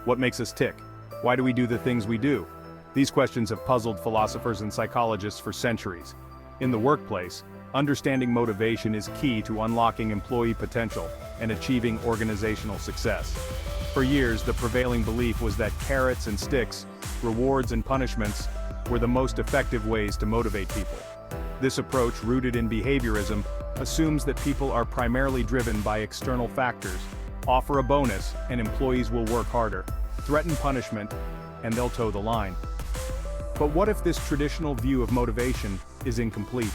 What makes us tick? Why do we do the things we do? These questions have puzzled philosophers and psychologists for centuries. In the workplace, understanding motivation is key to unlocking employee potential and achieving organizational success. For years, the prevailing belief was that carrots and sticks, rewards and punishments, were the most effective ways to motivate people. This approach, rooted in behaviorism, assumes that people are primarily driven by external factors. Offer a bonus, and employees will work harder. Threaten punishment, and they'll toe the line. But what if this traditional view of motivation is incomplete?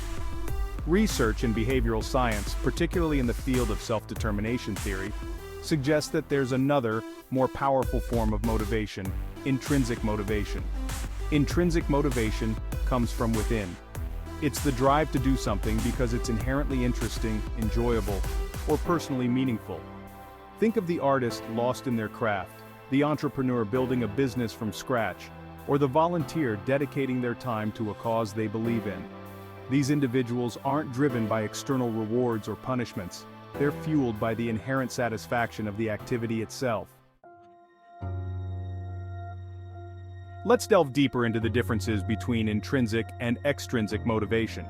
Research in behavioral science, particularly in the field of self-determination theory, suggests that there's another, more powerful form of motivation: intrinsic motivation. Intrinsic motivation comes from within. It's the drive to do something because it's inherently interesting, enjoyable, or personally meaningful. Think of the artist lost in their craft, the entrepreneur building a business from scratch, or the volunteer dedicating their time to a cause they believe in. These individuals aren't driven by external rewards or punishments. They're fueled by the inherent satisfaction of the activity itself. Let's delve deeper into the differences between intrinsic and extrinsic motivation.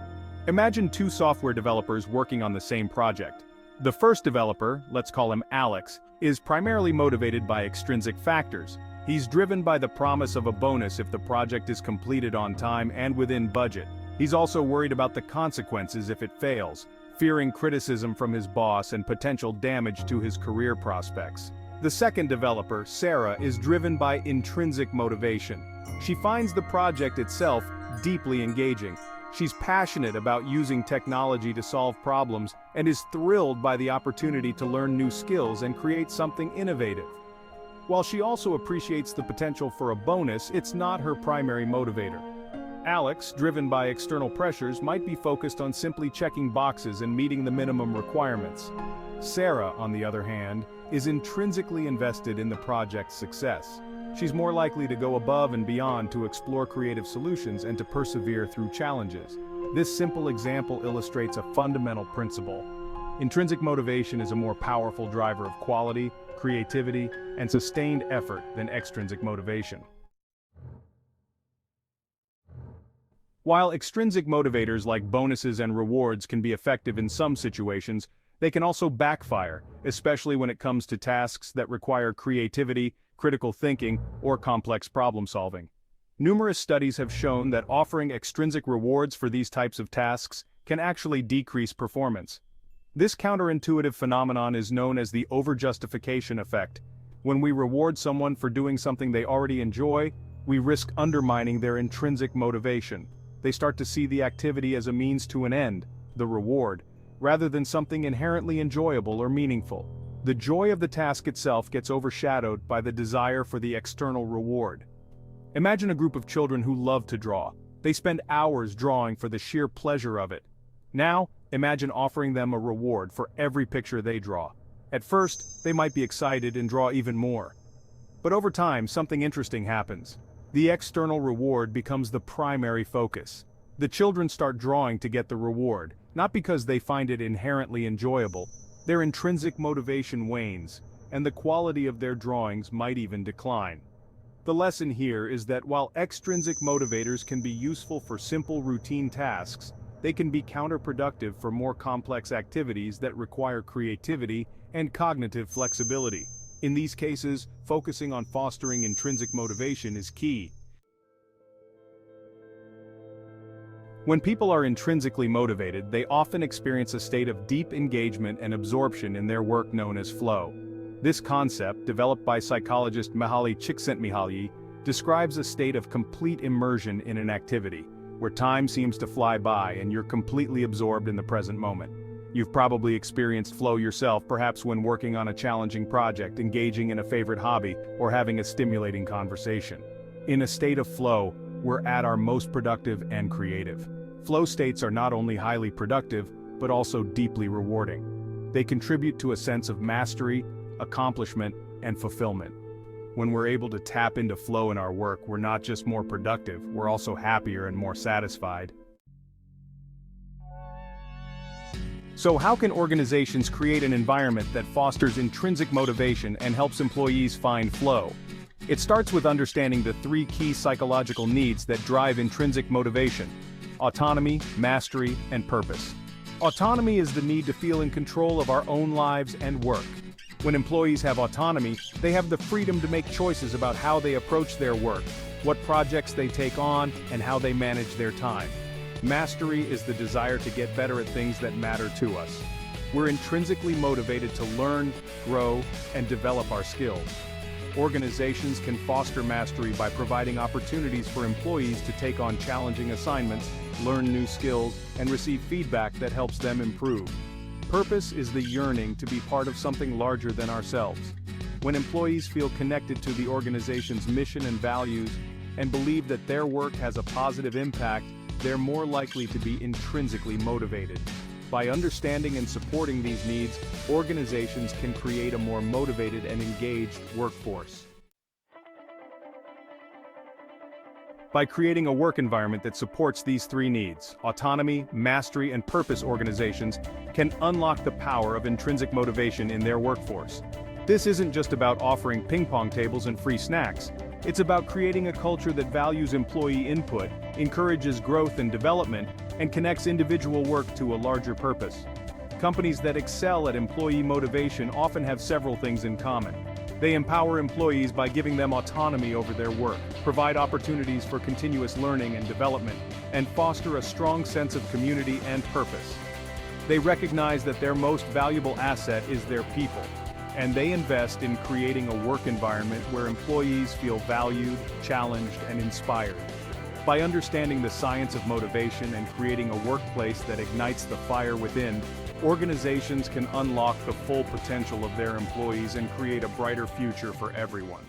Imagine two software developers working on the same project. The first developer, let's call him Alex, is primarily motivated by extrinsic factors. He's driven by the promise of a bonus if the project is completed on time and within budget. He's also worried about the consequences if it fails, fearing criticism from his boss and potential damage to his career prospects. The second developer, Sarah, is driven by intrinsic motivation. She finds the project itself deeply engaging. She's passionate about using technology to solve problems and is thrilled by the opportunity to learn new skills and create something innovative. While she also appreciates the potential for a bonus, it's not her primary motivator. Alex, driven by external pressures, might be focused on simply checking boxes and meeting the minimum requirements. Sarah, on the other hand, is intrinsically invested in the project's success. She's more likely to go above and beyond to explore creative solutions and to persevere through challenges. This simple example illustrates a fundamental principle. Intrinsic motivation is a more powerful driver of quality, creativity, and sustained effort than extrinsic motivation. While extrinsic motivators like bonuses and rewards can be effective in some situations, they can also backfire, especially when it comes to tasks that require creativity, critical thinking, or complex problem solving. Numerous studies have shown that offering extrinsic rewards for these types of tasks can actually decrease performance. This counterintuitive phenomenon is known as the overjustification effect. When we reward someone for doing something they already enjoy, we risk undermining their intrinsic motivation. They start to see the activity as a means to an end, the reward, rather than something inherently enjoyable or meaningful. The joy of the task itself gets overshadowed by the desire for the external reward. Imagine a group of children who love to draw. They spend hours drawing for the sheer pleasure of it. Now, imagine offering them a reward for every picture they draw. At first, they might be excited and draw even more. But over time, something interesting happens. The external reward becomes the primary focus. The children start drawing to get the reward, not because they find it inherently enjoyable. Their intrinsic motivation wanes, and the quality of their drawings might even decline. The lesson here is that while extrinsic motivators can be useful for simple routine tasks, they can be counterproductive for more complex activities that require creativity and cognitive flexibility. In these cases, focusing on fostering intrinsic motivation is key. When people are intrinsically motivated, they often experience a state of deep engagement and absorption in their work known as flow. This concept, developed by psychologist Mihaly Csikszentmihalyi, describes a state of complete immersion in an activity, where time seems to fly by and you're completely absorbed in the present moment. You've probably experienced flow yourself, perhaps when working on a challenging project, engaging in a favorite hobby, or having a stimulating conversation. In a state of flow, we're at our most productive and creative. Flow states are not only highly productive, but also deeply rewarding. They contribute to a sense of mastery, accomplishment, and fulfillment. When we're able to tap into flow in our work, we're not just more productive, we're also happier and more satisfied. So how can organizations create an environment that fosters intrinsic motivation and helps employees find flow? It starts with understanding the three key psychological needs that drive intrinsic motivation: autonomy, mastery, and purpose. Autonomy is the need to feel in control of our own lives and work. When employees have autonomy, they have the freedom to make choices about how they approach their work, what projects they take on, and how they manage their time. Mastery is the desire to get better at things that matter to us. We're intrinsically motivated to learn, grow, and develop our skills. Organizations can foster mastery by providing opportunities for employees to take on challenging assignments, learn new skills, and receive feedback that helps them improve. Purpose is the yearning to be part of something larger than ourselves. When employees feel connected to the organization's mission and values, and believe that their work has a positive impact, they're more likely to be intrinsically motivated. By understanding and supporting these needs, organizations can create a more motivated and engaged workforce. By creating a work environment that supports these three needs, autonomy, mastery, and purpose, organizations can unlock the power of intrinsic motivation in their workforce. This isn't just about offering ping-pong tables and free snacks. It's about creating a culture that values employee input, encourages growth and development, and connects individual work to a larger purpose. Companies that excel at employee motivation often have several things in common. They empower employees by giving them autonomy over their work, provide opportunities for continuous learning and development, and foster a strong sense of community and purpose. They recognize that their most valuable asset is their people, and they invest in creating a work environment where employees feel valued, challenged, and inspired. By understanding the science of motivation and creating a workplace that ignites the fire within, organizations can unlock the full potential of their employees and create a brighter future for everyone.